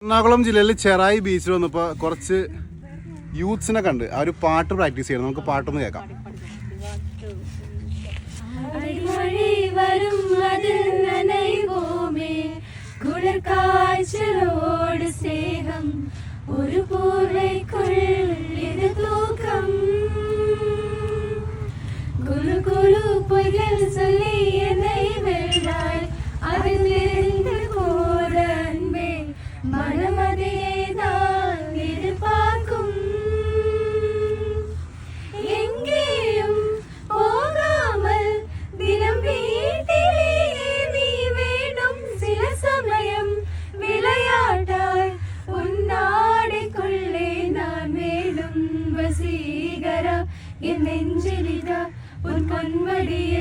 എറണാകുളം ജില്ലയിൽ ചെറായി ബീച്ചിൽ വന്നപ്പോൾ കുറച്ച് യൂത്ത്സിനെ കണ്ട് ആ ഒരു പാട്ട് പ്രാക്ടീസ് ചെയ്യണം. നമുക്ക് പാട്ടൊന്ന് കേൾക്കാം. ഒരു പൂർവൈക്കുള്ളിത് തൂക്കം കുലു കുലു പൊയ്കൾ ചൊല്ലി என்னை வெல்வாய் அது தெரிந்து கூட அன்பே மனமதையே நான் எதிர்பார்க்கும் எங்கேயும் போகாமல் தினம் வீட்டிலே நீ வேண்டும் சில சமயம் விளையாட்டாய் உன்னாடைக்குள்ளே நான் வேண்டும் வசீகரா என் நெஞ்சிலிதா உன் கண்மடிய